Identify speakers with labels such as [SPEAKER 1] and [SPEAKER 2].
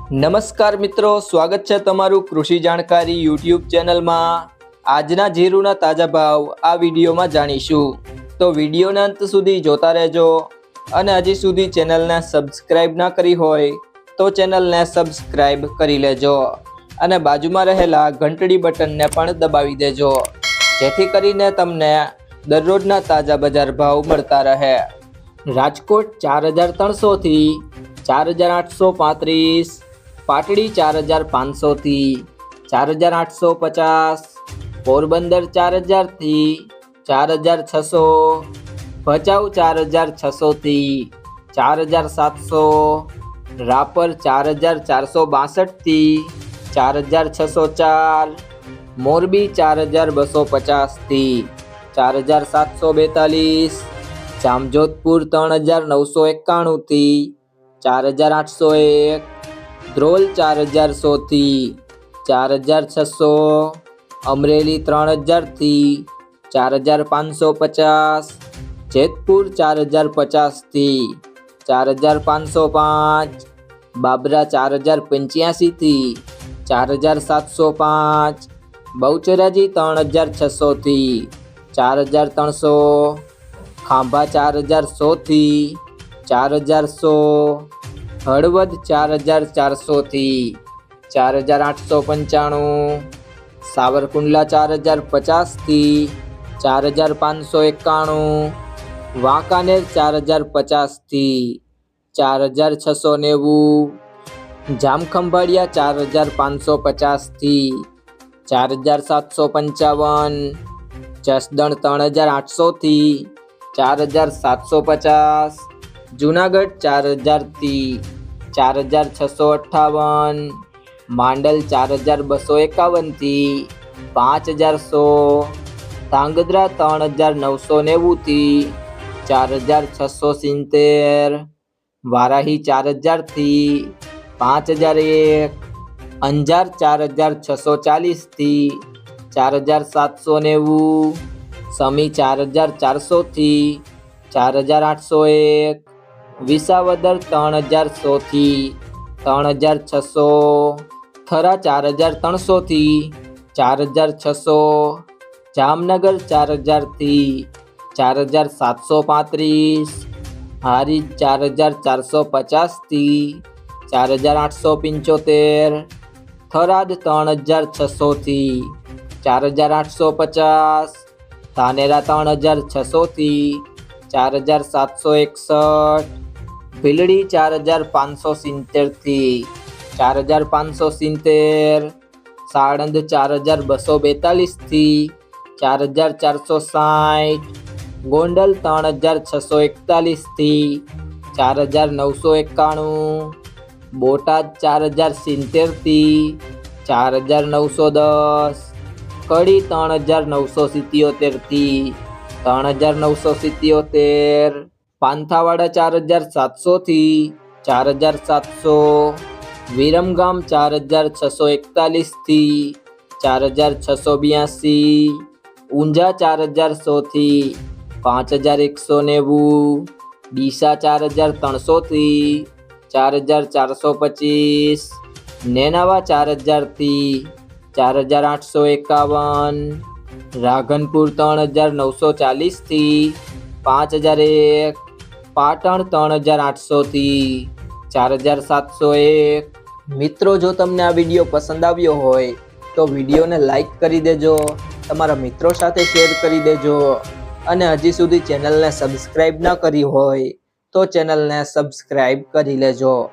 [SPEAKER 1] નમસ્કાર મિત્રો, સ્વાગત છે તમારું કૃષિ જાણકારી યુટ્યુબ ચેનલમાં। આજના જીરુના તાજા ભાવ આ વિડીયોમાં જાણીશું, તો વિડીયોના અંત સુધી જોતા રહેજો। અને હજી સુધી ચેનલને સબસ્ક્રાઇબ ના કરી હોય તો ચેનલને સબસ્ક્રાઇબ કરી લેજો અને બાજુમાં રહેલા ઘંટડી બટનને પણ દબાવી દેજો, જેથી કરીને તમને દરરોજના તાજા બજાર ભાવ મળતા રહે। રાજકોટ 4300 થી 4835, પાટડી 4500 થી 4850, પોરબંદર 4000 થી 4600, ભચાઉ 4600 થી 4700, રાપર 4462 થી 4604, મોરબી 4250 થી 4742, જામજોધપુર 3991 થી 4801, ધ્રોલ 4100 થી 4600, અમરેલી 3000 થી 4550, જેતપુર 4050 થી 4505, બાબરા 4085 થી 4705, બહુચરાજી 3600 થી 4300, ખાંભા 4100 થી 4100, હળવદ 4400 થી 4895, સાવરકુંડલા 4050 થી 4591, વાંકાનેર 4050 થી 4690, જામખંભાળિયા 4550 થી 4755, જસદણ 3800 થી 4750, જુનાગઢ 4000 થી 4658, માંડલ 4251 થી 5100, ધાંગધ્રા 3990 થી 4670, વારાહી 4000 થી 5001, અંજાર 4640 થી 4790, સમી 4400 થી 4801, વિસાવદર 3100 થી 3600, થરા 4300 થી 4600, જામનગર 4000 થી 4735, હારીજ 4450 થી 4875, થરાદ 3600 થી 4850, ધાનેરા 3600 થી 4761, ભીલડી 4570 થી 4570, સાણંદ 4242 થી 4460, ગોંડલ 3641 થી 4991, બોટાદ 4070 થી 4910, કડી 3977 થી 3977, પાંથાવાડા 4700 થી 4700, વિરમગામ 4641 થી 4682, ઊંઝા 4100 થી 5190, ડીસા 4300 થી 4425, નેનાવા 4000 થી 4851, રાધનપુર 3940 થી 5001, પાટણ 3800 થી 4701। મિત્રો, જો તમને આ વિડીયો પસંદ આવ્યો હોય તો વિડીયોને લાઈક કરી દેજો, તમારા મિત્રો સાથે શેર કરી દેજો અને હજી સુધી ચેનલને સબસ્ક્રાઇબ ન કરી હોય તો ચેનલને સબસ્ક્રાઇબ કરી લેજો।